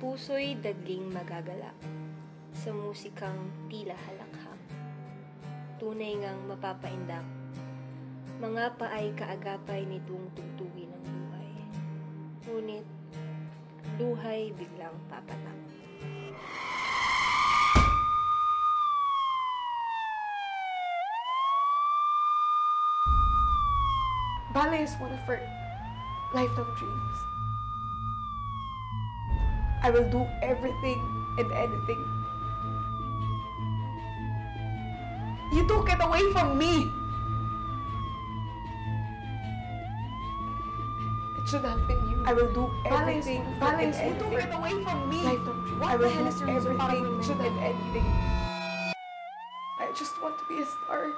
puso'y daging magagala, sa musikang tila halakhak. Tunay ngang mapapaindak, mga paay kaagapay nitong tugtugin ng buhay. Ngunit, luhay biglang papatak. Ballet is one of her lifelong dreams. I will do everything and anything. You took it away from me. It should have been you. I will do everything. Ballet, you took it away from me. Lifelong dream. I will do everything. It should have anything. I just want to be a star.